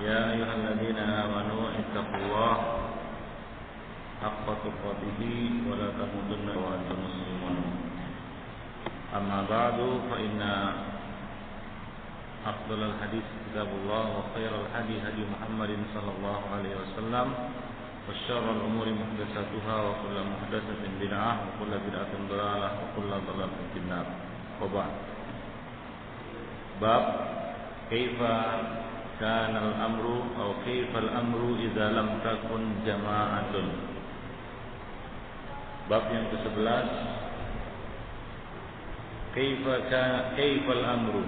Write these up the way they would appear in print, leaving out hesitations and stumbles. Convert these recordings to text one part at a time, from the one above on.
يا أيها الذين آمنوا اتقوا الله حق تقاته ولا تموتن وأنتم مسلمون أما بعد فإن أفضل الحديث كتاب الله وخير الهدي هدي محمد صلى الله عليه وسلم وشر الأمور محدثاتها وكل محدثة بدعة وكل بدعة ضلالة وكل ضلالة في النار. وبعد. باب كيف كان الأمر أو كيف الأمر إذا لم تكن جماعة. Bab yang ke-11, kaifal amru.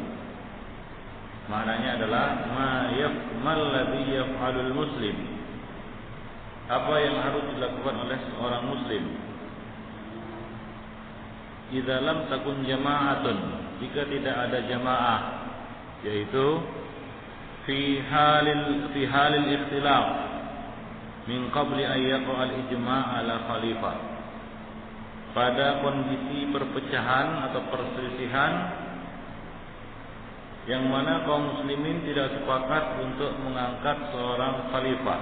Maknanya adalah mal ladzi yaf'alul muslim. Apa yang harus dilakukan oleh seorang muslim? Idza lam takun jama'atun, jika tidak ada jamaah, yaitu fi halil ikhtilaf min qabli an yaqa al-ijma' ala khalifah. Pada kondisi perpecahan atau perselisihan yang mana kaum muslimin tidak sepakat untuk mengangkat seorang khalifah.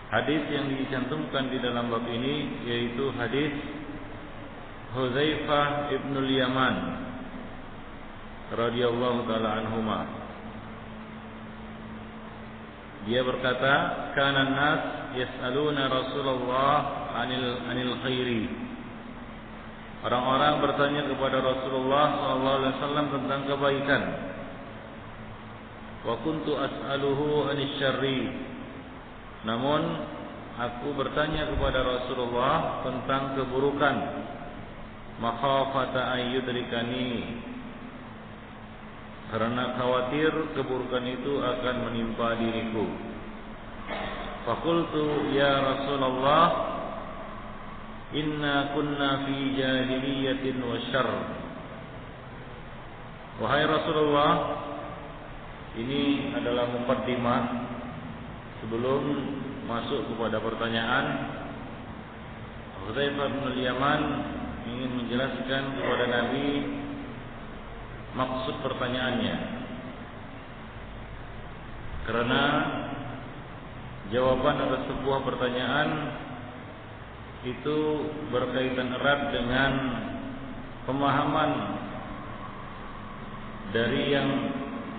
Hadis yang dicantumkan di dalam bab ini yaitu hadis Hudzaifah ibnul Yaman radhiyallahu taala anhuma. Dia berkata, kana nas yas'aluna Rasulullah anil khairi. Orang-orang bertanya kepada Rasulullah sallallahu alaihi wasallam tentang kebaikan. Wa kuntu as'aluhu anis syarri. Namun aku bertanya kepada Rasulullah tentang keburukan. Makhafata ayyudrikani, karena khawatir keburukan itu akan menimpa diriku. Faqultu ya Rasulullah, inna kunna fi jahiliyatin wa syarr. Wahai Rasulullah, ini adalah muqaddimah sebelum masuk kepada pertanyaan. Hudzaifah bin Yaman ingin menjelaskan kepada Nabi maksud pertanyaannya, karena jawaban atas sebuah pertanyaan itu berkaitan erat dengan pemahaman dari yang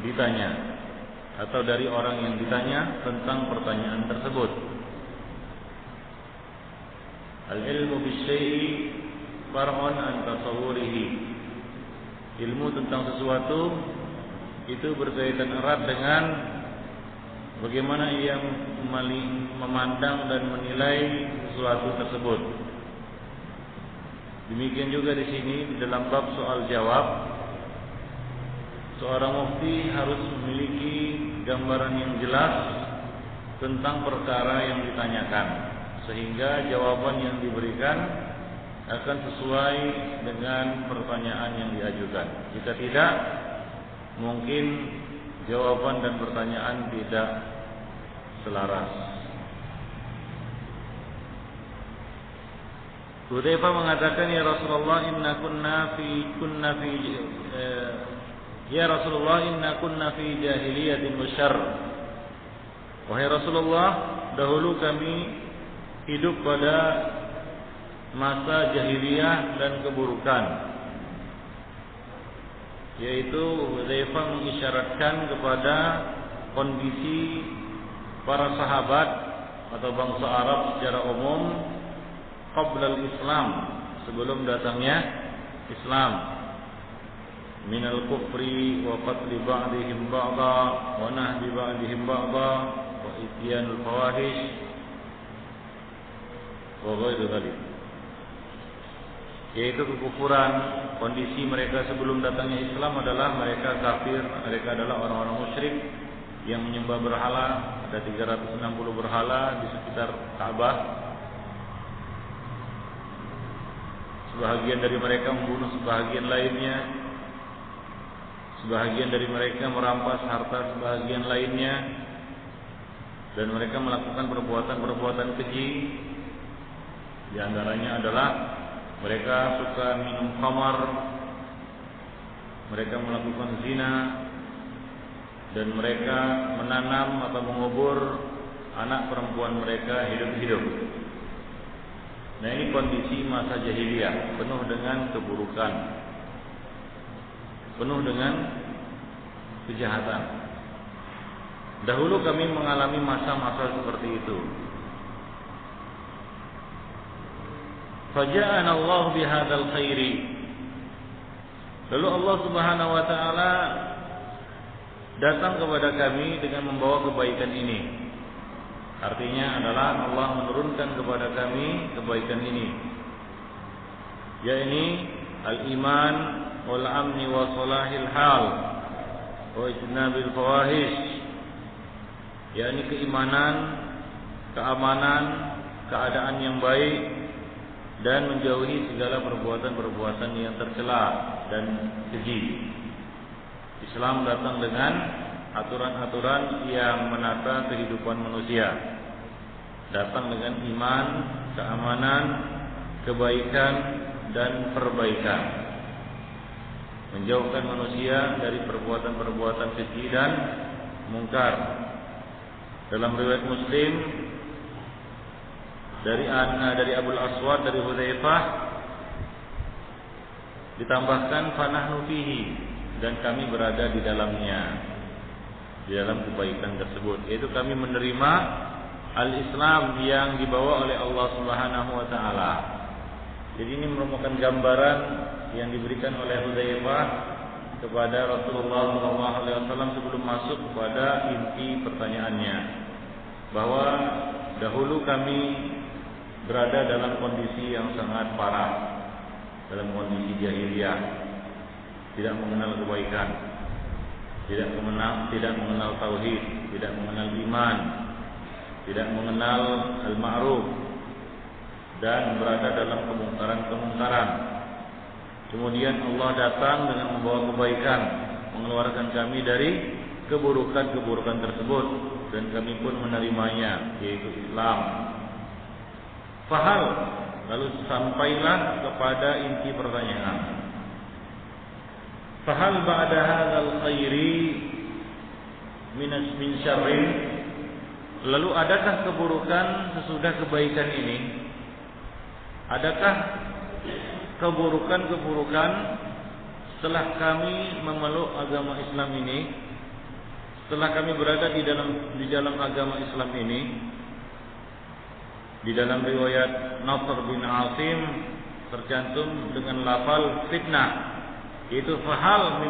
ditanya atau dari orang yang ditanya tentang pertanyaan tersebut. Al-ilmu bisyai'i far'un an tasawwurihi. Ilmu tentang sesuatu itu berkaitan erat dengan bagaimana ia memandang dan menilai sesuatu tersebut. Demikian juga di sini di dalam bab soal jawab, seorang mufti harus memiliki gambaran yang jelas tentang perkara yang ditanyakan, sehingga jawaban yang diberikan akan sesuai dengan pertanyaan yang diajukan. Jika tidak, mungkin jawaban dan pertanyaan tidak selaras. Hudzaifah mengatakan, ya Rasulullah, inna kunna fi jahiliyatin wa syarr. Wahai Rasulullah, dahulu kami hidup pada masa jahiliyah dan keburukan. Yaitu Hudzaifah mengisyaratkan kepada kondisi para sahabat atau bangsa Arab secara umum qabla al-Islam, sebelum datangnya Islam, minal kufri wa qatli ba'dihim ba'da wa nahbi ba'dihim ba'da wa ityanul fawahish wa ghairu dzalik. Yaitu kekufuran. Kondisi mereka sebelum datangnya Islam adalah mereka kafir, mereka adalah orang-orang musyrik yang menyembah berhala. Ada 360 berhala di sekitar Ka'bah. Sebahagian dari mereka membunuh sebahagian lainnya. Sebahagian dari mereka merampas harta sebahagian lainnya. Dan mereka melakukan perbuatan-perbuatan keji. Di antaranya adalah mereka suka minum khamar, mereka melakukan zina, dan mereka menanam atau mengubur anak perempuan mereka hidup-hidup. Nah, ini kondisi masa jahiliyah, penuh dengan keburukan, penuh dengan kejahatan. Dahulu kami mengalami masa-masa seperti itu. Faja'ana Allah bihadzal khairi. Lalu Allah Subhanahu wa taala datang kepada kami dengan membawa kebaikan ini. Artinya adalah Allah menurunkan kepada kami kebaikan ini, yakni al-iman wal amni wa salahil hal wa ijtinabil fawahish, yakni keimanan, keamanan, keadaan yang baik, dan menjauhi segala perbuatan-perbuatan yang tercela dan keji. Islam datang dengan aturan-aturan yang menata kehidupan manusia, datang dengan iman, keamanan, kebaikan, dan perbaikan, menjauhkan manusia dari perbuatan-perbuatan keji dan mungkar. Dalam riwayat Muslim dari Abul Aswad dari Hudzaifah ditambahkan fanahnu fihi, dan kami berada di dalamnya, di dalam kebaikan tersebut, yaitu kami menerima al-Islam yang dibawa oleh Allah Subhanahu wa taala. Jadi ini merupakan gambaran yang diberikan oleh Hudzaifah kepada Rasulullah SAW sebelum masuk kepada inti pertanyaannya, bahwa dahulu kami berada dalam kondisi yang sangat parah, dalam kondisi jahiliyah, tidak mengenal kebaikan, tidak mengenal tauhid, tidak mengenal iman, tidak mengenal al-ma'ruf, dan berada dalam kemungkaran-kemungkaran. Kemudian Allah datang dengan membawa kebaikan, mengeluarkan kami dari keburukan-keburukan tersebut, dan kami pun menerimanya, yaitu Islam. Fahal, lalu sampailah kepada inti pertanyaan. Fahal ba'da hadzal khairi min syarrin, lalu adakah keburukan sesudah kebaikan ini? Adakah keburukan-keburukan setelah kami memeluk agama Islam ini, setelah kami berada di dalam agama Islam ini? Di dalam riwayat Nasr bin Asim tercantum dengan lafal fitnah, yaitu fahal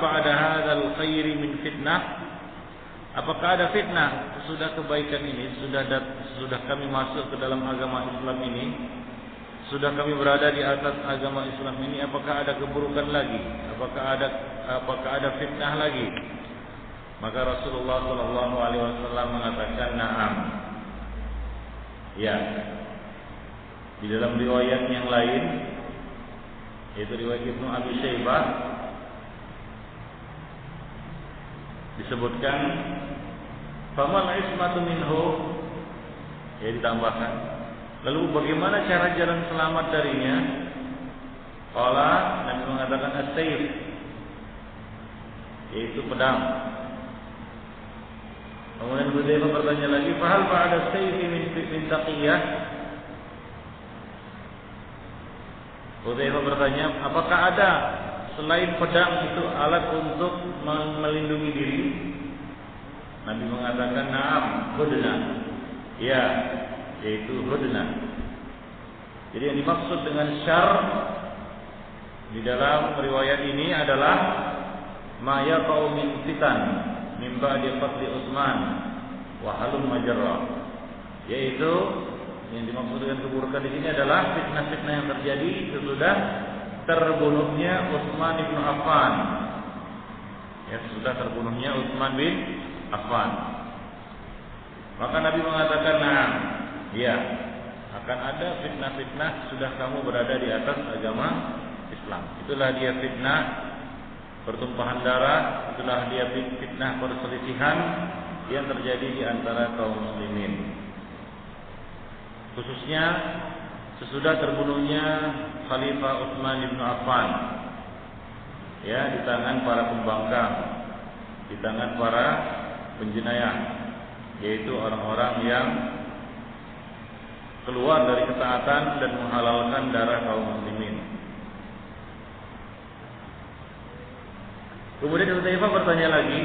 ba'da hadzal khairi min fitnah. Apakah ada fitnah sudah kebaikan ini, sudah kami masuk ke dalam agama Islam ini, sudah kami berada di atas agama Islam ini, apakah ada keburukan lagi? Apakah ada fitnah lagi? Maka Rasulullah SAW mengatakan na'am. Ya. Di dalam riwayat yang lain, yaitu riwayat Ibnu Abi Syaibah, disebutkan famal ismatu minhu, ya ditambahkan, lalu bagaimana cara jalan selamat darinya? Qala, Nabi mengatakan as-sayf, yaitu pedang. Kemudian Hudzaifah bertanya lagi, fahal ba'da sayfi min taqiyah? Hudzaifah bertanya, apakah ada selain pedang itu alat untuk melindungi diri? Nabi mengatakan na'am, hudna. Ya, yaitu hudna. Jadi yang dimaksud dengan syarr di dalam riwayat ini adalah ma yaqau min fitan min ba'di qatli Utsman wa halum majra, yaitu yang dimaksud dengan keburukan di sini adalah fitnah-fitnah yang terjadi sesudah terbunuhnya Utsman bin Affan. Ya, sesudah terbunuhnya Utsman bin Affan. Maka Nabi mengatakan, "Nah, ya, akan ada fitnah-fitnah sudah kamu berada di atas agama Islam." Itulah dia fitnah pertumpahan darah, itulah dia fitnah perselisihan yang terjadi di antara kaum muslimin. Khususnya sesudah terbunuhnya Khalifah Utsman bin Affan, ya, di tangan para pembangkang. di tangan para penjenayah, yaitu orang-orang yang keluar dari ketaatan dan menghalalkan darah kaum muslimin. Kemudian Hudzaifah bertanya lagi,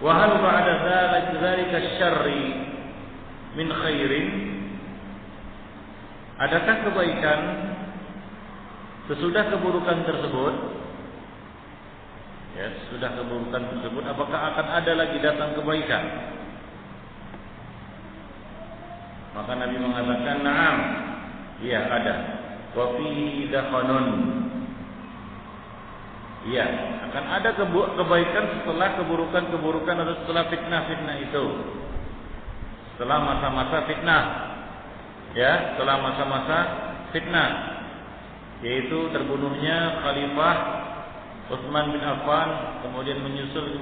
wa hal ba'da dzalika syarri min khairin? Adakah kebaikan sesudah keburukan tersebut? Ya, sesudah keburukan tersebut apakah akan ada lagi datang kebaikan? Maka Nabi mengatakan, "Na'am." Iya, ada. Wa fihi dakhanun. Iya, akan ada kebaikan setelah keburukan-keburukan atau setelah fitnah-fitnah itu. Setelah masa-masa fitnah. Ya, setelah masa-masa fitnah, yaitu terbunuhnya Khalifah Utsman bin Affan, kemudian menyusul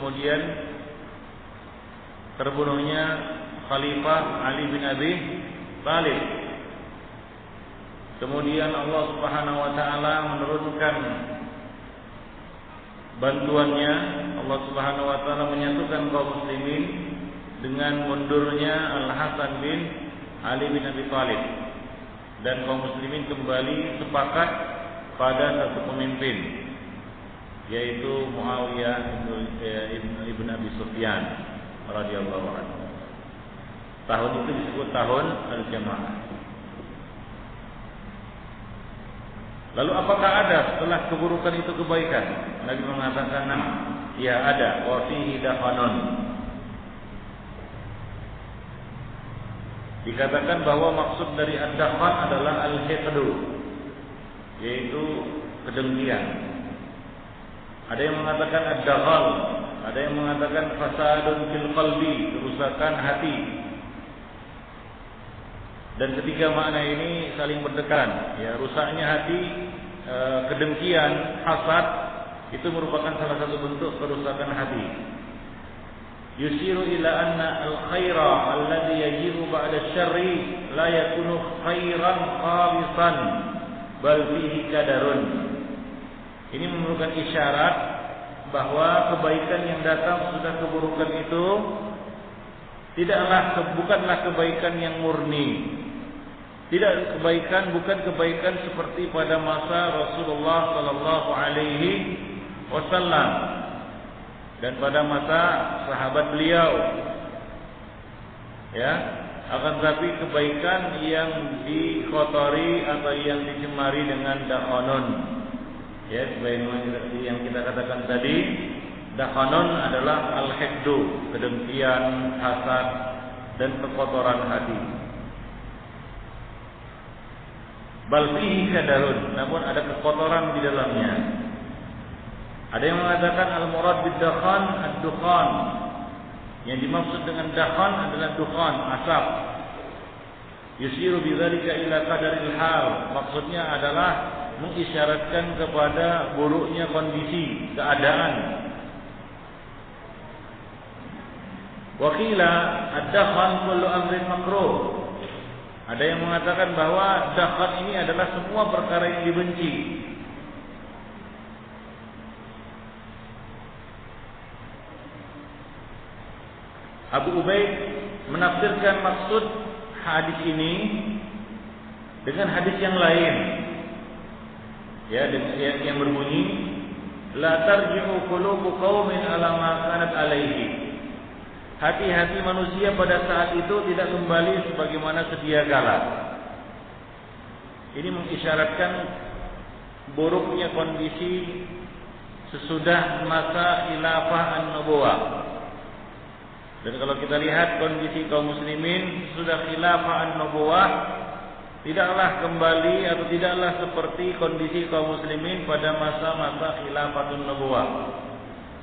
terbunuhnya Khalifah Ali bin Abi Thalib. Kemudian Allah Subhanahu wa taala menurunkan bantuannya. Allah Subhanahu wa taala menyatukan kaum muslimin dengan mundurnya Al Hasan bin Ali bin Abi Thalib, dan kaum muslimin kembali sepakat pada satu pemimpin, yaitu Muawiyah ibn Abi Sufyan radhiyallahu anhu. Tahun itu disebut tahun Al-Jamaah. Lalu apakah ada setelah keburukan itu kebaikan? Nabi mengatakan, ya ada. Wa fihi dakhanun. Dikatakan bahwa maksud dari ad-dakhan adalah al-hiqdu, yaitu kedengkian. Ada yang mengatakan ad-daghal, ada yang mengatakan fasadun fil qalbi, kerusakan hati. Dan ketiga makna ini saling berdekatan. Ya, rusaknya hati, kedengkian, hasad itu merupakan salah satu bentuk kerusakan hati. Yusiru ila anna al-khaira alladhi yajibu ba'da syarri la yakunu khairan khalisan bal fihi kadarun. Ini merupakan isyarat bahwa kebaikan yang datang sesudah keburukan itu bukanlah kebaikan yang murni. Bukan kebaikan seperti pada masa Rasulullah sallallahu alaihi wasallam dan pada masa sahabat beliau. Ya, akan tetapi kebaikan yang dikotori atau yang dicemari dengan dakhanun. Ya, sebagaimana yang kita katakan tadi, dakhanun adalah al-hiqdu, kedengkian, hasad dan kekotoran hati. Bal fihi kadarun, namun ada kekotoran di dalamnya. Ada yang mengatakan al-murad bid-dakhan ad-dukhan. Yang dimaksud dengan dakhan adalah dukhan, asap. Yusiru bidzalika ila qadaril hal. Maksudnya adalah mengisyaratkan kepada buruknya kondisi, keadaan. Wa qila ad-dakhan kullu amrin makruh. Ada yang mengatakan bahwa dakhan ini adalah semua perkara yang dibenci. Abu Ubaid menafsirkan maksud hadis ini dengan hadis yang lain, ya, yang berbunyi la tarji'u qulubu qaumin ala ma kanat alaihi. Hati-hati manusia pada saat itu tidak kembali sebagaimana sedia kala. Ini mengisyaratkan buruknya kondisi sesudah masa khilafah an-nubuwah. Dan kalau kita lihat kondisi kaum muslimin sudah khilafah an-nubuwah, tidaklah kembali atau tidaklah seperti kondisi kaum muslimin pada masa-masa khilafatun nubuwah.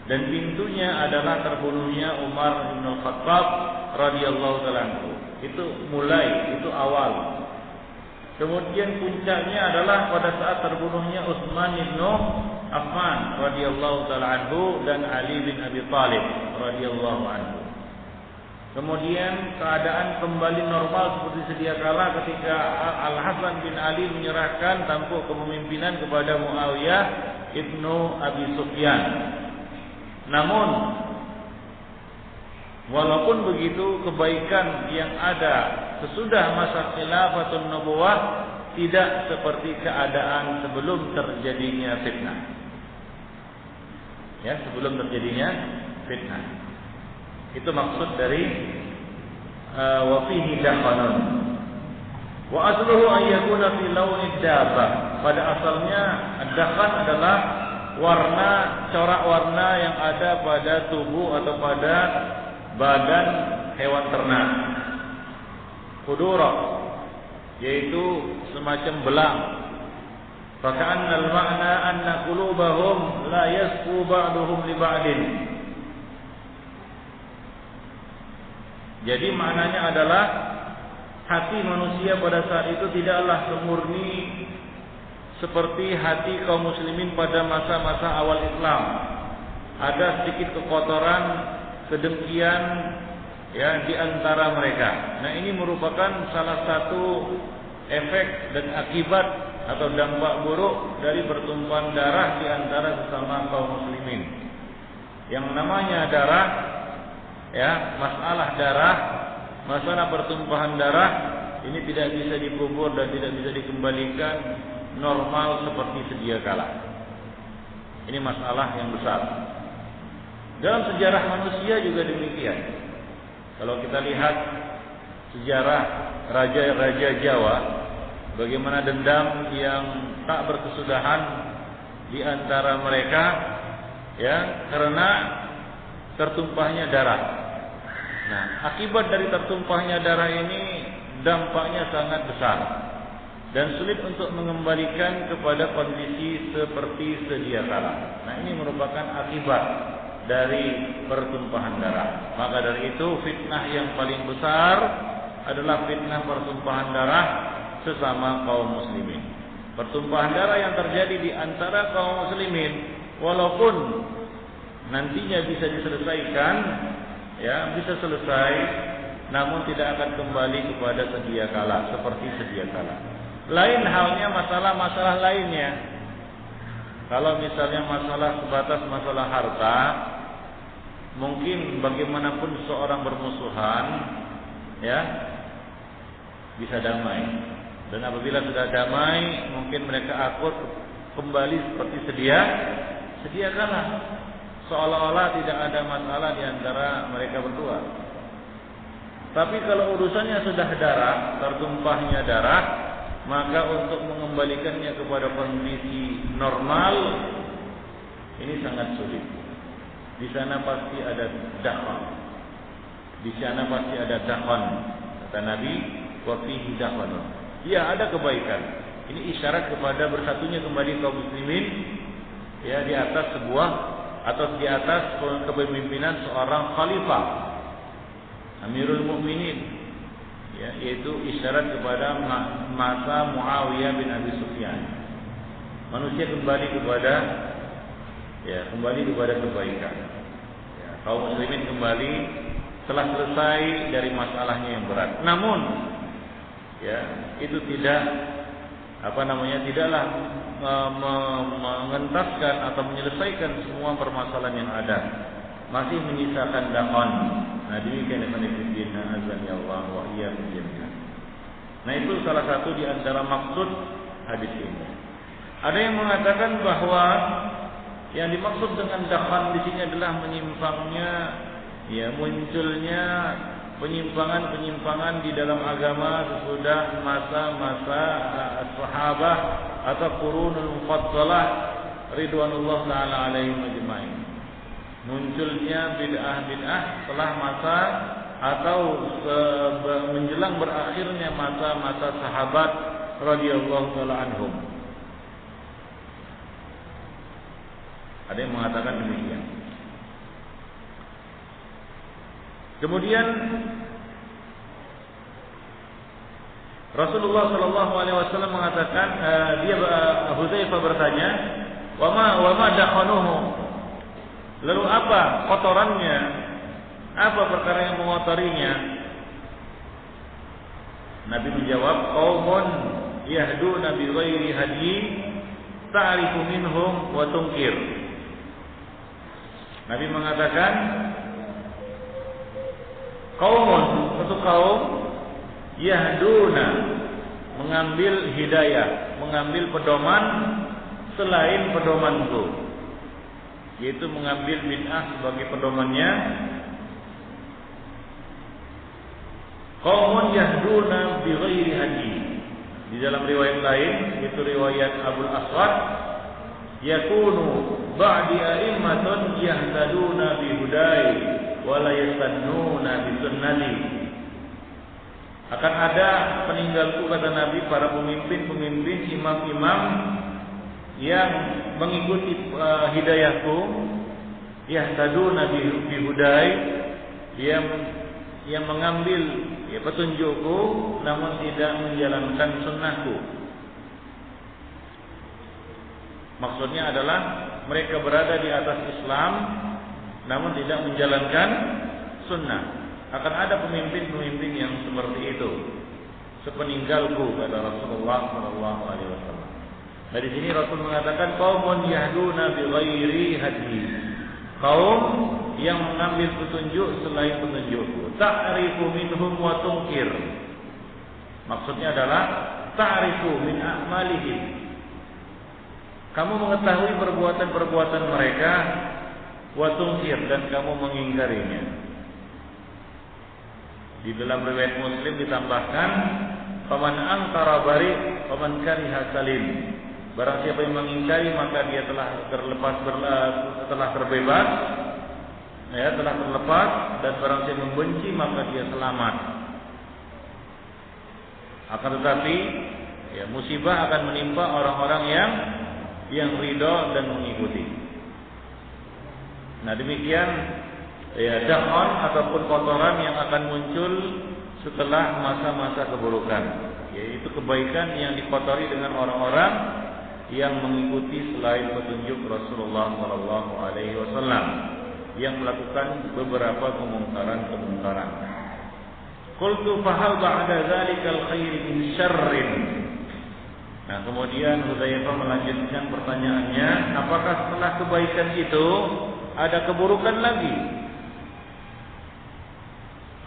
Dan pintunya adalah terbunuhnya Umar bin Khattab radhiyallahu taala anhu. Itu awal. Kemudian puncaknya adalah pada saat terbunuhnya Utsman bin Affan radhiyallahu taala anhu dan Ali bin Abi Thalib radhiyallahu anhu. Kemudian keadaan kembali normal seperti sedia kala ketika Al Hasan bin Ali menyerahkan tampuk kepemimpinan kepada Muawiyah ibnu Abi Sufyan. Namun walaupun begitu, kebaikan yang ada sesudah masa khilafatun nubuwah tidak seperti keadaan sebelum terjadinya fitnah. Ya, sebelum terjadinya fitnah. Itu maksud dari wa fihi dakhanun. Wa asluhu an yakuna fi launi dabbah. Pada asalnya ad-dakhan adalah warna, corak warna yang ada pada tubuh atau pada badan hewan ternak. Khudura, yaitu semacam belang. Faka'anna al-ma'na anna qulubahum la yasfu ba'duhum li ba'din. Jadi maknanya adalah hati manusia pada saat itu tidaklah semurni seperti hati kaum muslimin pada masa-masa awal Islam. Ada sedikit kekotoran, kedengkian ya di antara mereka. Nah, ini merupakan salah satu efek dan akibat atau dampak buruk dari bertumpahan darah di antara sesama kaum muslimin. Yang namanya darah, ya, masalah pertumpahan darah ini tidak bisa dikubur dan tidak bisa dikembalikan normal seperti sedia kala. Ini masalah yang besar. Dalam sejarah manusia juga demikian. Kalau kita lihat sejarah raja-raja Jawa, bagaimana dendam yang tak berkesudahan di antara mereka, ya, karena tertumpahnya darah. Nah, akibat dari tertumpahnya darah ini dampaknya sangat besar dan sulit untuk mengembalikan kepada kondisi seperti sedia kala. Nah, ini merupakan akibat dari pertumpahan darah. Maka dari itu fitnah yang paling besar adalah fitnah pertumpahan darah sesama kaum muslimin. Pertumpahan darah yang terjadi di antara kaum muslimin, walaupun nantinya bisa diselesaikan, ya, bisa selesai, namun tidak akan kembali kepada sedia kala seperti sedia kala. Lain halnya masalah-masalah lainnya. Kalau misalnya masalah sebatas masalah harta, mungkin bagaimanapun seorang bermusuhan, ya, bisa damai. Dan apabila sudah damai, mungkin mereka akur kembali seperti sedia kala, seolah-olah tidak ada masalah di antara mereka berdua. Tapi kalau urusannya sudah darah, tertumpahnya darah, maka untuk mengembalikannya kepada kondisi normal ini sangat sulit. Di sana pasti ada dakhan. Di sana pasti ada dakhan. Kata Nabi, wa fihi dakhanun. Ya, ada kebaikan. Ini isyarat kepada bersatunya kembali kaum muslimin, ya, di atas sebuah atau di atas kepemimpinan seorang khalifah, Amirul Mukminin. Ya, yaitu isyarat kepada masa Muawiyah bin Abi Sufyan. Manusia kembali kepada kebaikan. Ya, kaum muslimin kembali telah selesai dari masalahnya yang berat. Namun, ya, itu tidaklah mengentaskan atau menyelesaikan semua permasalahan yang ada. Masih menyisakan dakhan. Nah, demikian ikhwan azan ya Allah wa iyyakum jami'an. Nah, itu salah satu di antara maksud hadis ini. Ada yang mengatakan bahwa yang dimaksud dengan dakhan di sini adalah menyimpangnya, ya, munculnya penyimpangan-penyimpangan di dalam agama sesudah masa-masa sahabat atau qurunul mufaddalah ridwanullah taala alaihim ajmain. Munculnya bid'ah-bid'ah setelah masa atau menjelang berakhirnya masa-masa sahabat radhiyallahu taala anhum. Ada yang mengatakan demikian. Kemudian Rasulullah sallallahu alaihi wasallam mengatakan, Hudzaifah bertanya, "Wa ma dakhanuhu?" Lalu apa kotorannya? Apa perkara yang mengotorinya? Nabi menjawab, "Qaumun yahduna bi ghairi hadyi ta'rifu minhum wa tunkir." Nabi mengatakan, kaumun, satu kaum, yahduna, mengambil hidayah, mengambil pedoman selain pedomanku, yaitu mengambil bid'ah sebagai pedomannya. Qaumun yahduna bi ghairi hadi. Di dalam riwayat lain, itu riwayat Abul Aswad, yakunu ba'di a'immatun yahtaduna bi hudai wa la yastannuna bi sunnati. Akan ada peninggalku, kata Nabi, para pemimpin-pemimpin, imam-imam yang mengikuti hidayahku, yahtaduna bi hudai, yang mengambil petunjukku namun tidak menjalankan sunnahku. Maksudnya adalah mereka berada di atas Islam namun tidak menjalankan sunnah. Akan ada pemimpin-pemimpin yang seperti itu sepeninggalku, kata Rasulullah sallallahu alaihi wasallam. Nah, di sini Rasul mengatakan qaumun yahduna bi ghairi hadi. Kaum yang mengambil petunjuk selain petunjukku. Ta'rifu minhum wa tunkir. Maksudnya adalah ta'rifu min a'malihim. Kamu mengetahui perbuatan-perbuatan mereka, wa tunkir, dan kamu mengingkarinya. Di dalam riwayat Muslim ditambahkan, faman ankara bari, faman kariha salim. Barang siapa yang mengingkari maka dia telah terbebas, ya, telah terlepas, dan barang siapa yang membenci maka dia selamat. Akan tetapi, ya, musibah akan menimpa orang-orang yang ridho dan mengikuti. Nah, demikian ya dakhon ataupun kotoran yang akan muncul setelah masa-masa keburukan, yaitu kebaikan yang dikotori dengan orang-orang yang mengikuti selain petunjuk Rasulullah sallallahu alaihi wasallam, yang melakukan beberapa kemungkaran. Qultu fahal ba'da dzalikal khair min syarrin. Nah, kemudian Hudzaifah melanjutkan pertanyaannya, apakah setelah kebaikan itu ada keburukan lagi?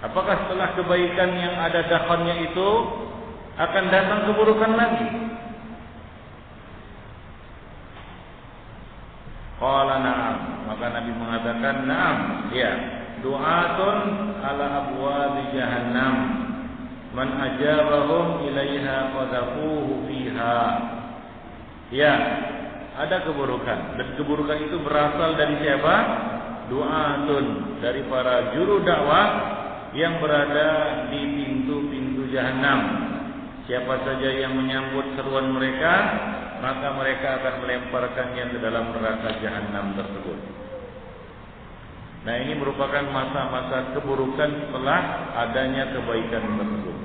Apakah setelah kebaikan yang ada dakhonnya itu akan datang keburukan lagi? Qala na'am, maka Nabi mengatakan na'am, ya, du'atun ala abwabi jahannam, man ajabahum ilaiha qadhafuhu fiha. Ya, ada keburukan, dan keburukan itu berasal dari siapa? Du'atun, dari para juru dakwah yang berada di pintu-pintu jahannam. Siapa saja yang menyambut seruan mereka, maka mereka akan melemparkannya ke dalam neraka jahanam tersebut. Nah, ini merupakan masa-masa keburukan setelah adanya kebaikan tersebut.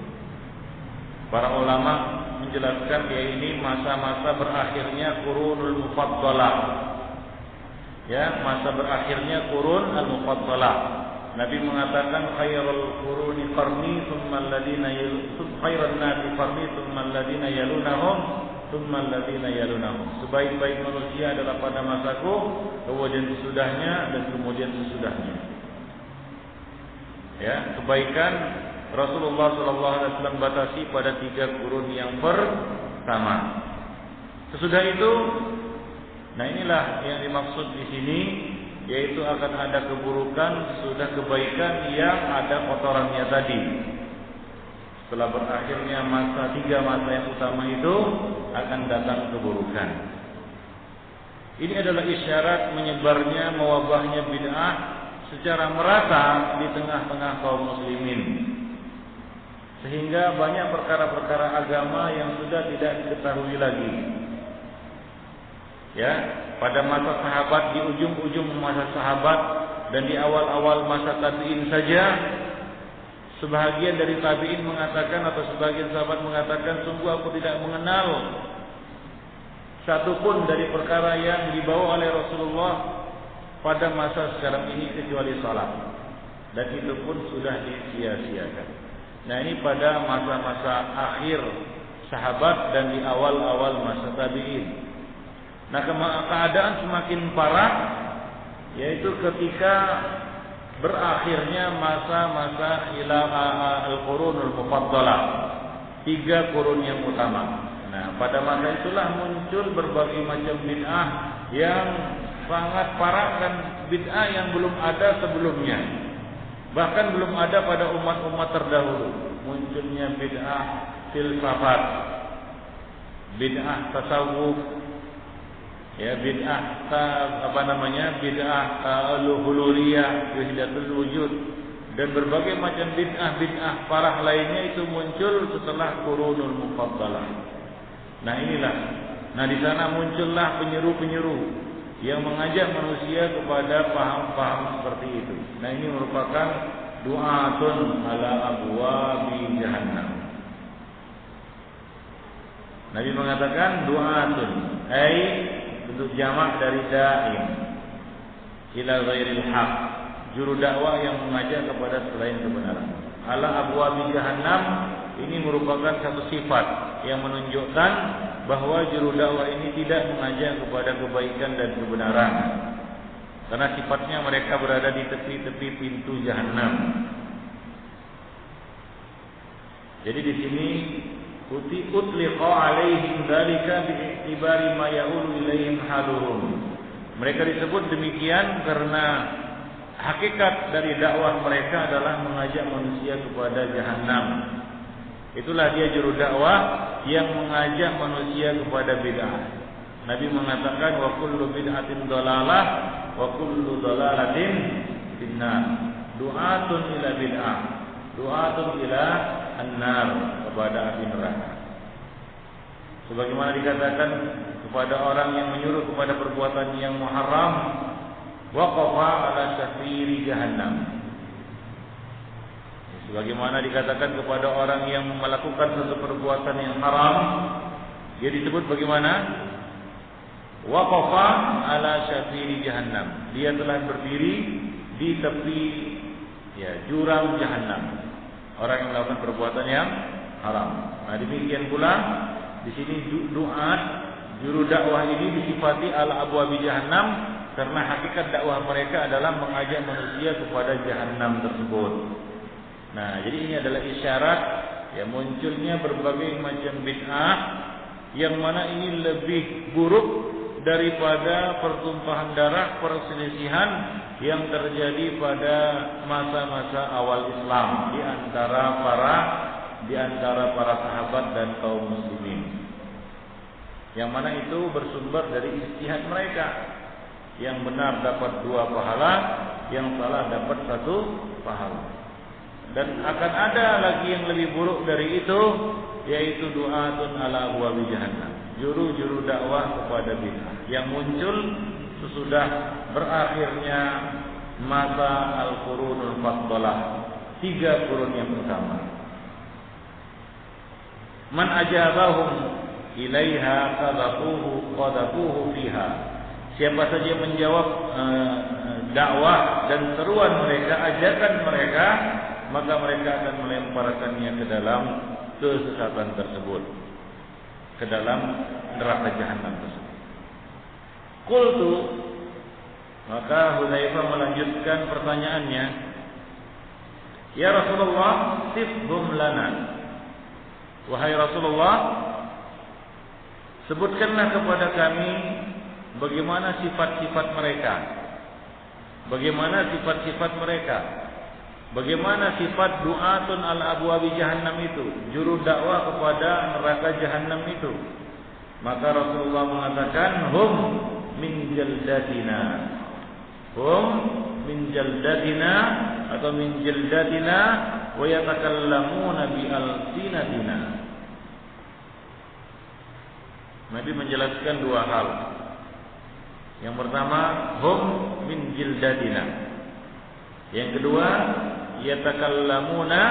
Para ulama menjelaskan ya, ini masa-masa berakhirnya qurunul mufaddalah. Ya, masa berakhirnya qurun al-mufaddalah. Nabi mengatakan khairul quruni qarni thumma alladhina khairun nasi qarni thumma alladhina yalunahum thumma alladhina yalunahum. Sebaik-baik manusia adalah pada masaku, kemudian sesudahnya, dan kemudian sesudahnya. Ya, kebaikan Rasulullah SAW batasi pada 3 kurun yang pertama. Sesudah itu, nah inilah yang dimaksud di sini, yaitu akan ada keburukan sesudah kebaikan yang ada kotorannya tadi. Setelah berakhirnya masa 3 masa yang utama itu, akan datang keburukan. Ini adalah isyarat menyebarnya, mewabahnya bid'ah secara merata di tengah-tengah kaum muslimin, sehingga banyak perkara-perkara agama yang sudah tidak diketahui lagi. Ya, pada masa sahabat, di ujung-ujung masa sahabat dan di awal-awal masa tabi'in saja, sebahagian dari tabi'in mengatakan, atau sebagian sahabat mengatakan, sungguh aku tidak mengenal satupun dari perkara yang dibawa oleh Rasulullah pada masa sekarang ini kecuali salat, dan itu pun sudah disia-siakan. Nah, ini pada masa-masa akhir sahabat dan di awal-awal masa tabi'in. Nah, keadaan semakin parah yaitu ketika berakhirnya masa-masa al-qurunul mufaddalah, 3 kurun yang utama. Nah, pada masa itulah muncul berbagai macam bid'ah yang sangat parah dan bid'ah yang belum ada sebelumnya. Bahkan belum ada pada umat-umat terdahulu. Munculnya bid'ah filsafat, bid'ah tasawuf, ya bid'ah bid'ah huluriyah, wahdatul wujud, dan berbagai macam bid'ah parah lainnya itu muncul setelah qurunul mufaddalah. Nah inilah, di sana muncullah penyeru-penyeru yang mengajak manusia kepada paham-paham seperti itu. Nah ini merupakan du'atun ala abwabi jahannam. Nabi mengatakan du'atun, bentuk jamak dari da'in, ila ghairil haq, juru dakwah yang mengajak kepada selain kebenaran. Ala abwabi jahannam ini merupakan satu sifat yang menunjukkan bahwa juru dakwah ini tidak mengajak kepada kebaikan dan kebenaran, karena sifatnya mereka berada di tepi-tepi pintu jahanam. Jadi di sini utliqa alaihim dzalika bi'tibari ma ya'ulu ilaihim haluhum. Mereka disebut demikian karena hakikat dari dakwah mereka adalah mengajak manusia kepada jahanam. Itulah dia juru dakwah yang mengajak manusia kepada bid'ah. Nabi mengatakan wa kullu bid'atin dhalalah wa kullu dhalalatin finnar. Du'atun ila bid'ah, du'atun ila an-nar, kepada api neraka. Sebagaimana dikatakan kepada orang yang menyuruh kepada perbuatan yang muharram, waqafa ala syafiri jahannam. Sebagaimana dikatakan kepada orang yang melakukan suatu perbuatan yang haram, dia disebut bagaimana? Waqafa ala syafiri jahannam. Dia telah berdiri di tepi jurang jahannam. Orang yang melakukan perbuatan yang haram. Nah, demikian pula di sini du'at, juru dakwah ini disifati ala abwabi jahannam karena hakikat dakwah mereka adalah mengajak manusia kepada jahannam tersebut. Nah, jadi ini adalah isyarat munculnya berbagai macam bid'ah yang mana ini lebih buruk daripada pertumpahan darah, perselisihan yang terjadi pada masa-masa awal Islam di antara para sahabat dan kaum muslimin. Yang mana itu bersumber dari ijtihad mereka. Yang benar dapat 2 pahala, yang salah dapat 1 pahala. Dan akan ada lagi yang lebih buruk dari itu, yaitu du'atun ala abwabi jahannam, juru-juru dakwah kepada bid'ah yang muncul sesudah berakhirnya masa al-qurunul mufaddalah, 3 kurun yang utama. Man ajabahum ilaiha qadhafuhu fiha. Siapa saja menjawab dakwah dan seruan mereka, ajakan mereka, maka mereka akan melemparkannya ke dalam kesesatan tersebut, ke dalam neraka jahanam tersebut. Qultu, maka Hudzaifah melanjutkan pertanyaannya, ya Rasulullah, sifhum lana. Wahai Rasulullah, sebutkanlah kepada kami bagaimana sifat-sifat mereka. Bagaimana sifat-sifat mereka? Bagaimana sifat du'atun al-abwabi jahannam itu, juru dakwah kepada neraka jahannam itu? Maka Rasulullah mengatakan, hum min jaldatina. Hum min jaldatina atau min jaldatina wa yatakallamuna bi alsinatina. Nabi menjelaskan 2 hal. Yang pertama, hum min jildatina. Yang kedua, yatakallamuna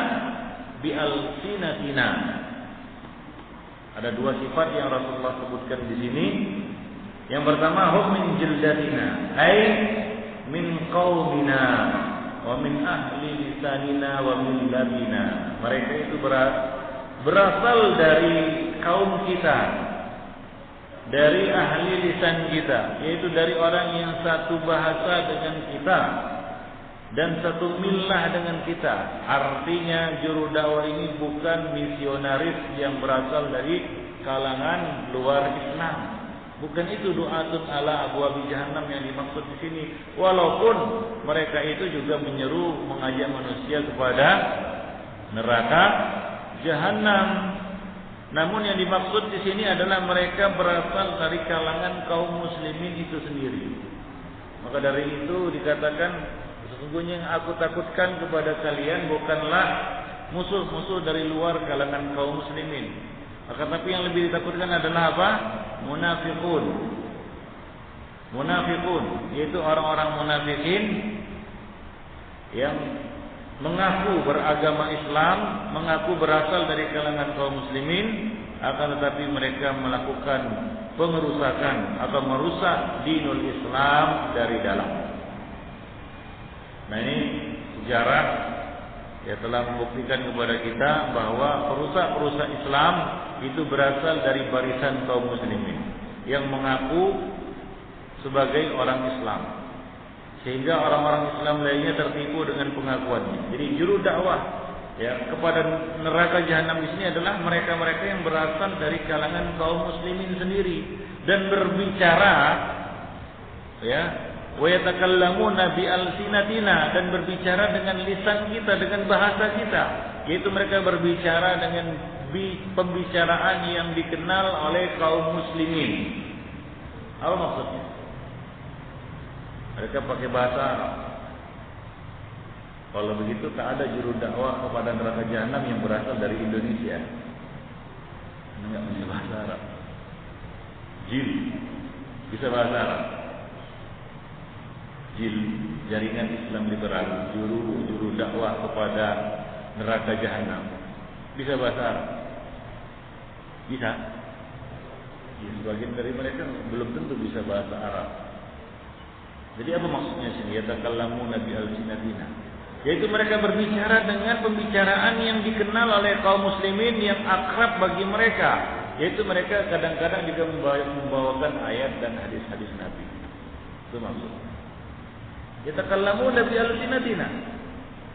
bi alsinatina. Ada 2 sifat yang Rasulullah sebutkan di sini. Yang pertama, hum min jildatina, ai min qaumina wa min ahli lisanina wa min labina. Mereka itu berasal dari kaum kita, dari ahli lisan kita, yaitu dari orang yang satu bahasa dengan kita dan satu millah dengan kita. Artinya juru dakwah ini bukan misionaris yang berasal dari kalangan luar Islam. Bukan itu du'atun ala abwabi jahannam yang dimaksud di sini. Walaupun mereka itu juga menyeru, mengajak manusia kepada neraka jahanam. Namun yang dimaksud di sini adalah mereka berasal dari kalangan kaum muslimin itu sendiri. Maka dari itu dikatakan, sesungguhnya yang aku takutkan kepada kalian bukanlah musuh-musuh dari luar kalangan kaum muslimin. Akan tapi yang lebih ditakutkan adalah apa? Munafiqun. Munafiqun, yaitu orang-orang munafikin yang mengaku beragama Islam, mengaku berasal dari kalangan kaum muslimin, akan tetapi mereka melakukan pengerusakan atau merusak dinul Islam dari dalam. Nah, ini sejarah ya telah membuktikan kepada kita bahwa perusak-perusak Islam itu berasal dari barisan kaum muslimin yang mengaku sebagai orang Islam, sehingga orang-orang Islam lainnya tertipu dengan pengakuannya. Jadi juru dakwah ya kepada neraka jahanam di sini adalah mereka-mereka yang berasal dari kalangan kaum muslimin sendiri dan berbicara ya wa yatakallamuna bi alsinatina, dan berbicara dengan lisan kita, dengan bahasa kita, yaitu mereka berbicara dengan pembicaraan yang dikenal oleh kaum muslimin. Apa maksudnya? Mereka pakai bahasa Arab. Kalau begitu tak ada juru dakwah kepada neraka jahanam yang berasal dari Indonesia. Enggak bisa bahasa Arab. Jil bisa bahasa Arab. Jil, jaringan Islam liberal, juru dakwah kepada neraka jahanam, bisa bahasa Arab? Bisa. Ya, sebagian dari mereka belum tentu bisa bahasa Arab. Jadi apa maksudnya sini? Yatakallamuna bi alsinatina, yaitu mereka berbicara dengan pembicaraan yang dikenal oleh kaum muslimin yang akrab bagi mereka, yaitu mereka kadang-kadang juga membawakan ayat dan hadis-hadis Nabi. Itu maksudnya. Yatakallamuna bi alsinatina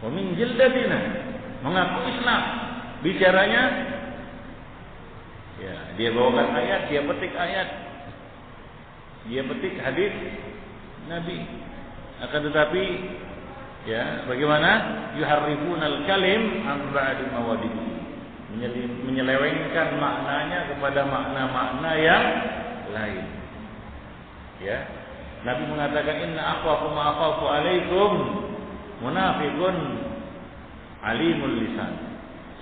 wa min jildatina, mengaku Islam, bicaranya ya dia bawakan ayat, dia petik ayat, dia petik hadis Nabi. Akan tetapi ya bagaimana? Yuharrifunal kalim an ba'di mawadihi, menyelewengkan maknanya kepada makna-makna yang lain. Ya, Nabi mengatakan inna akhwafu ma akhafu alaikum munafiqun alimul lisan.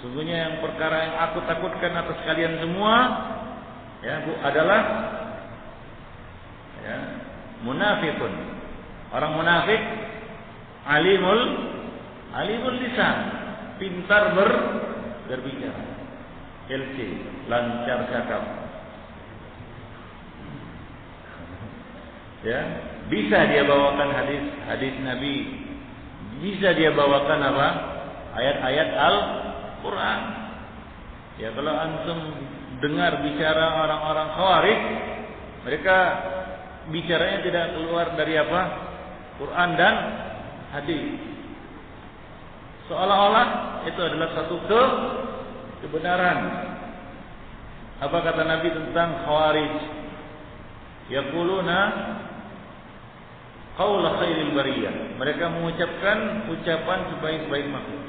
Sungguhnya yang perkara yang aku takutkan atas kalian semua ya adalah ya munafiqun. Orang munafik alimul lisan, pintar berbicara. LC, lancar cakap. Ya, bisa dia bawakan hadis Nabi, bisa dia bawakan apa? Ayat-ayat Al-Qur'an. Ya, kalau antum dengar bicara orang-orang Khawarij, mereka bicaranya tidak keluar dari apa? Quran dan hadis. Seolah-olah itu adalah satu kebenaran. Apa kata Nabi tentang Khawarij? Yaquluna qaula khairil bariyah. Mereka mengucapkan ucapan sebaik-baik makhluk.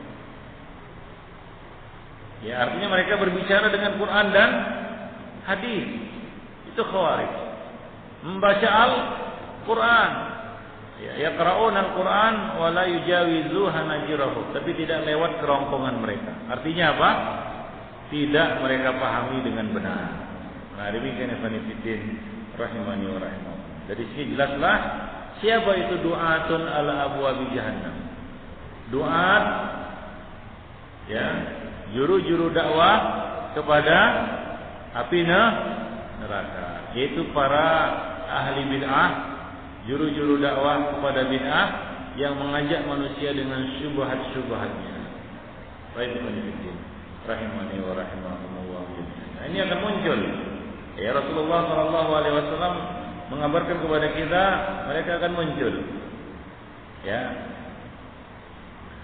Ya, artinya mereka berbicara dengan Quran dan hadis. Itu Khawarij. Membaca Al-Quran. Ya, yaqra'una Al-Quran wa la yujawizu hanajirahum, tapi tidak lewat kerongkongan mereka. Artinya apa? Tidak mereka pahami dengan benar. Nah, demikian ikhwan fillah rahimani wa rahimakumullah. Dari sini jelaslah siapa itu du'atun ala abwabi jahannam. Du'at ya, juru-juru dakwah kepada api neraka, yaitu para ahli bid'ah, juru-juru dakwah kepada bid'ah yang mengajak manusia dengan syubhat-syubhatnya. Baik, rahimani wa rahimakumullah. Nah, ini akan muncul Ya, Rasulullah sallallahu alaihi wasallam mengabarkan kepada kita mereka akan muncul. Ya.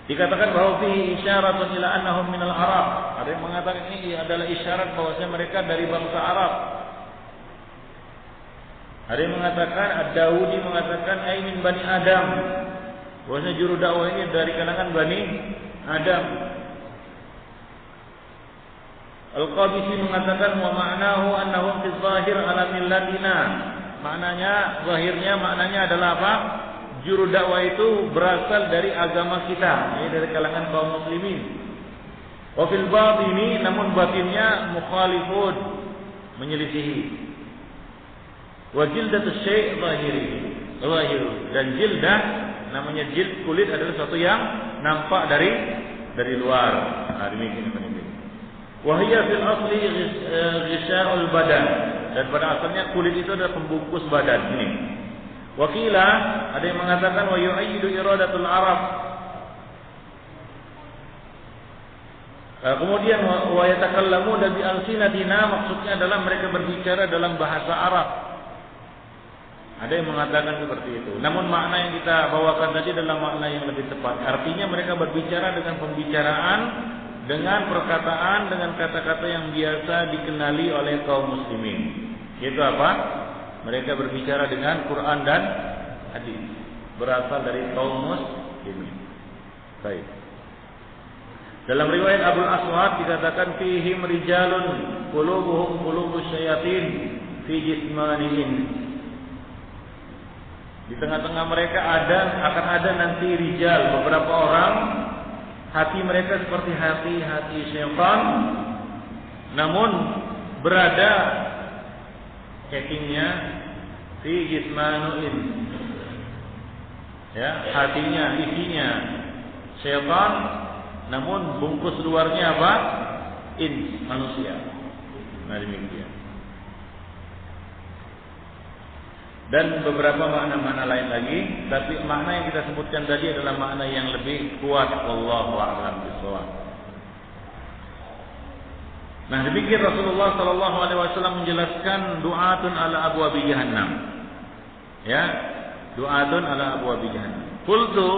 Dikatakan bahwa fihi isyaratun ila annahum minal Arab. Ada yang mengatakan ini adalah isyarat bahwasanya mereka dari bangsa Arab. Ada yang mengatakan Ad-Dawudi mengatakan ai min Bani Adam. Bahwasanya juru dakwah ini dari kalangan Bani Adam. Al-Qabisi mengatakan wa ma'nahu annahum fi zahir ala millatina. Zahirnya maknanya adalah apa? Juru dakwah itu berasal dari agama kita, dari kalangan kaum muslimin. Wa fil batini, namun batinnya mukhalifun, menyelisihi. Wa jildatu syai' zahir. Dan jildah, namanya jild, kulit adalah sesuatu yang nampak dari luar. Nah, demikian ini. Wa hiya fil asli ghisha'ul badan. Dan pada asalnya kulit itu adalah pembungkus badan ini. Wakila, ada yang mengatakan wa yu'ayyidu iradatul Arab. Kemudian wa yatakallamu bi alsinatina, maksudnya adalah mereka berbicara dalam bahasa Arab. Ada yang mengatakan seperti itu. Namun makna yang kita bawakan tadi adalah makna yang lebih tepat. Artinya mereka berbicara dengan pembicaraan, dengan perkataan, dengan kata-kata yang biasa dikenali oleh kaum muslimin. Yaitu apa? Mereka berbicara dengan Quran dan hadis, berasal dari kaum muslimin. Baik. Dalam riwayat Abu Aswad dikatakan fihim rijalun qulubuhum qulubus syayatin fi jismanihim. Di tengah-tengah mereka akan ada nanti rijal, beberapa orang, hati mereka seperti hati syaitan, namun berada cekingnya fi jismanuin, ya, hatinya, isinya syaitan, namun bungkus luarnya apa? Manusia. Nah, demikian. Dan beberapa makna-makna lain lagi, tapi makna yang kita sebutkan tadi adalah makna yang lebih kuat. Wallahu a'lam bishawab. Nah, demikian Rasulullah sallallahu alaihi wasallam menjelaskan du'atun ala abwabi jahannam. Ya, du'atun ala abwabi jahannam. Qultu,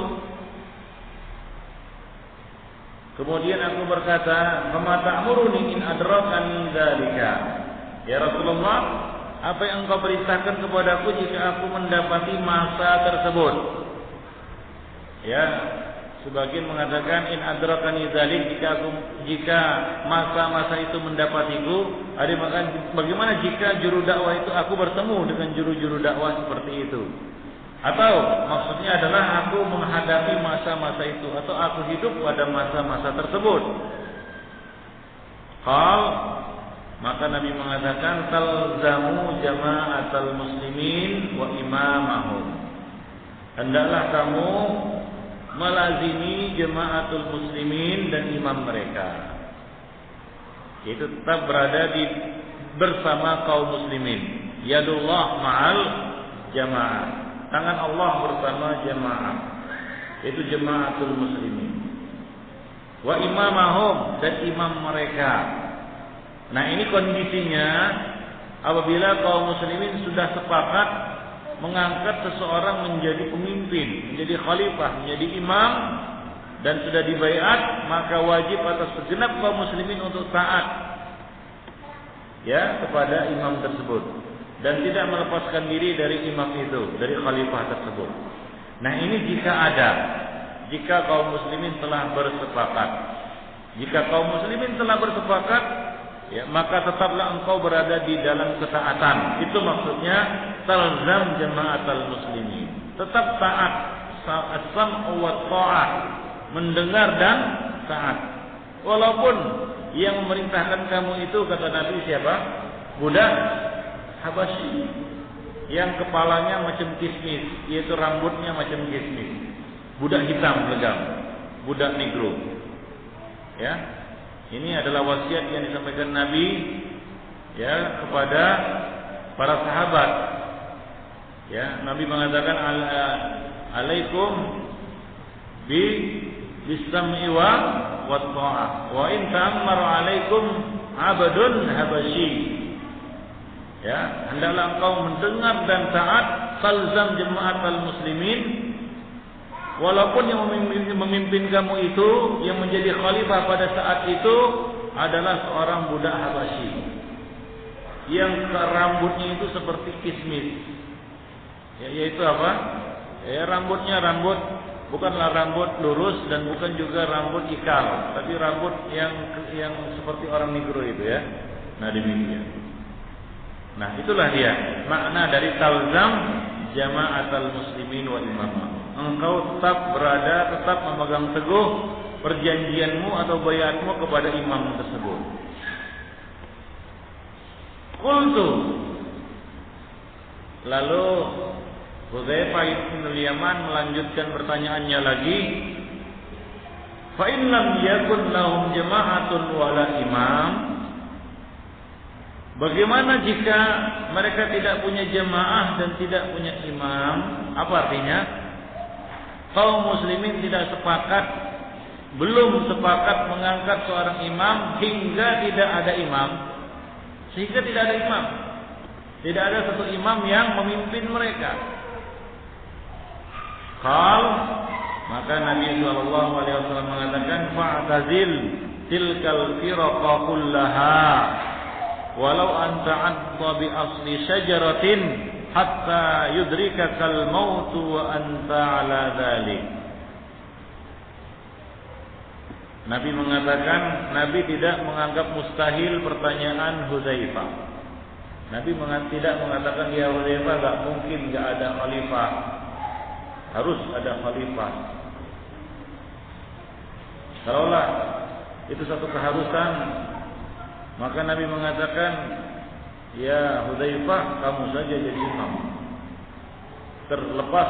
kemudian aku berkata, "Fama ta'muruni in adrakani dzalika?" Ya Rasulullah, apa yang engkau perintahkan kepadaku jika aku mendapati masa tersebut? Ya, sebagian mengatakan in adrakani dzalik, jika masa-masa itu mendapatiku. Ada yang bagaimana jika juru dakwah itu aku bertemu dengan juru dakwah seperti itu? Atau maksudnya adalah aku menghadapi masa-masa itu, atau aku hidup pada masa-masa tersebut. Maka Nabi mengatakan talzamu jama'atal muslimin wa imamahum. Hendaklah kamu melazimi jama'atul muslimin dan imam mereka. Itu tetap berada bersama kaum muslimin. Yadullah ma'al jama'ah. Tangan Allah bersama jamaah. Itu jama'atul muslimin. Wa imamahum, dan imam mereka. Nah, ini kondisinya apabila kaum muslimin sudah sepakat mengangkat seseorang menjadi pemimpin, menjadi khalifah, menjadi imam, dan sudah dibaiat, maka wajib atas segenap kaum muslimin untuk taat ya kepada imam tersebut dan tidak melepaskan diri dari imam itu, dari khalifah tersebut. Nah, ini jika kaum muslimin telah bersepakat. Jika kaum muslimin telah bersepakat, ya, maka tetaplah engkau berada di dalam ketaatan. Itu maksudnya talzam jama'atal muslimin. Tetap taat, as-sam'u wa ta'ah, mendengar dan taat. Walaupun yang memerintahkan kamu itu, kata Nabi, siapa? Budak Habasyi, yang kepalanya macam kismis, yaitu rambutnya macam kismis. Budak hitam legam, budak negro. Ya. Ini adalah wasiat yang disampaikan Nabi ya kepada para sahabat. Ya, Nabi mengatakan alaikum bis-sam'i wa wat-tha'ah. Wa in ta'ammara alaikum 'abdun habasyi. Ya, hendaklah engkau mendengar dan taat, talzam jama'atal muslimin. Walaupun yang memimpin kamu itu, yang menjadi khalifah pada saat itu adalah seorang budak Habasyi yang rambutnya itu seperti kismis. Ya, yaitu apa? Ya, rambutnya bukanlah rambut lurus dan bukan juga rambut ikal, tapi rambut yang seperti orang Negro itu ya. Nah, demikian. Nah, itulah dia makna dari talzam jama'atal muslimin wa imamah. Engkau tetap berada, tetap memegang teguh perjanjianmu atau bayatmu kepada imam tersebut. Qultu, lalu Hudzaifah bin Yaman melanjutkan pertanyaannya lagi, fa in lam yakun lahum jama'atun wala imam. Bagaimana jika mereka tidak punya jamaah dan tidak punya imam? Apa artinya? Kaum muslimin tidak sepakat, belum sepakat mengangkat seorang imam hingga tidak ada imam. Sehingga tidak ada imam. Tidak ada satu imam yang memimpin mereka. Maka Nabi SAW mengatakan, fa'tazil tilkal firaqa kullaha walau anta adda bi asli syajaratin hatta yudrikakal mautu wa anta ala dhalik. Nabi mengatakan, Nabi tidak menganggap mustahil pertanyaan Hudzaifah. Nabi tidak mengatakan, ya Hudzaifah, enggak mungkin enggak ada khalifah. Harus ada khalifah. Kalaulah itu satu keharusan, maka Nabi mengatakan, ya Hudzaifah, kamu saja jadi imam. Terlepas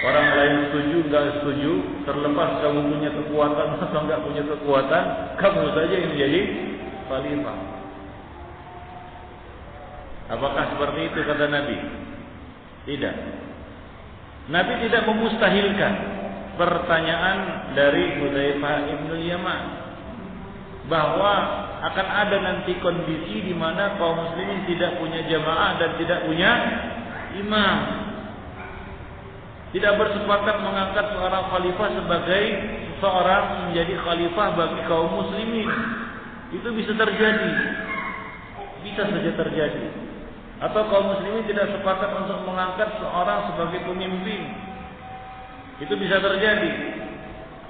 orang lain setuju, enggak setuju, terlepas kamu punya kekuatan atau enggak punya kekuatan, kamu saja yang menjadi khalifah. Apakah seperti itu kata Nabi? Tidak. Nabi tidak memustahilkan pertanyaan dari Hudzaifah bin Yaman bahwa akan ada nanti kondisi di mana kaum muslimin tidak punya jamaah dan tidak punya imam, tidak bersepakat mengangkat seorang khalifah sebagai seorang menjadi khalifah bagi kaum muslimin. Itu bisa terjadi, bisa saja terjadi. Atau kaum muslimin tidak sepakat untuk mengangkat seorang sebagai pemimpin. Itu bisa terjadi.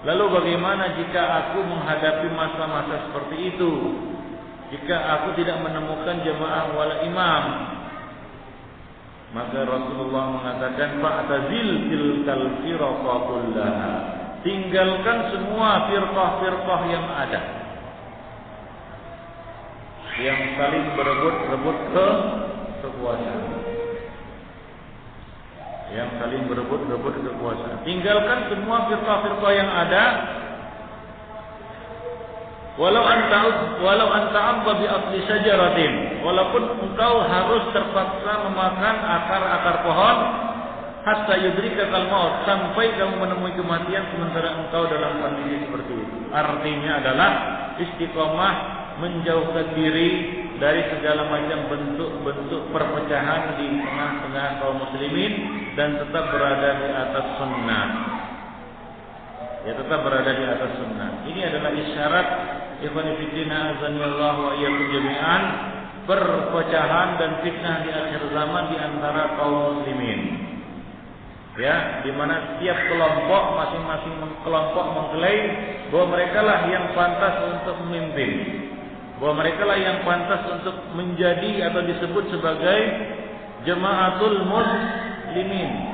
Lalu bagaimana jika aku menghadapi masa-masa seperti itu? Jika aku tidak menemukan jamaah wala imam? Maka Rasulullah mengatakan, fa'tazil tilkal firqa kullaha. Tinggalkan semua firqah-firqah yang ada, yang saling berebut kekuasaan, yang saling berebut kekuasaan. Tinggalkan semua firqah-firqah yang ada. Walau anta abba bi asli syajaratin, walaupun engkau harus terpaksa memakan akar-akar pohon, hatta yudrikakal maut, sampai kamu menemui kematian sementara engkau dalam kondisi seperti itu. Artinya adalah istiqomah, menjauhkan diri dari segala macam bentuk-bentuk perpecahan di tengah-tengah kaum muslimin dan tetap berada di atas sunnah. Ya, tetap berada di atas sunnah. Ini adalah isyarat, ikhwan fillah azanillahu wa iyyakum jami'an, perpecahan dan fitnah di akhir zaman di antara kaum muslimin. Ya, di mana setiap kelompok, masing-masing kelompok mengklaim bahwa mereka lah yang pantas untuk memimpin, bahwa mereka lah yang pantas untuk menjadi atau disebut sebagai jama'atul muslimin.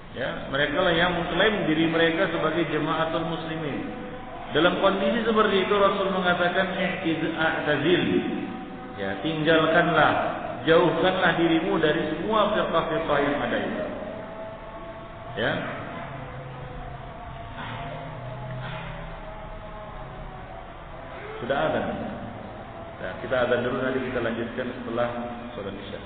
Ya, mereka lah yang mengklaim diri mereka sebagai jama'atul muslimin. Dalam kondisi seperti itu Rasul mengatakan, i'tazil. Ya, tinggalkanlah, jauhkanlah dirimu dari semua firqah-firqah yang ada itu. Ya. Sudah azan. Nah, kita azan dulu, nanti kita lanjutkan setelah sholat isya.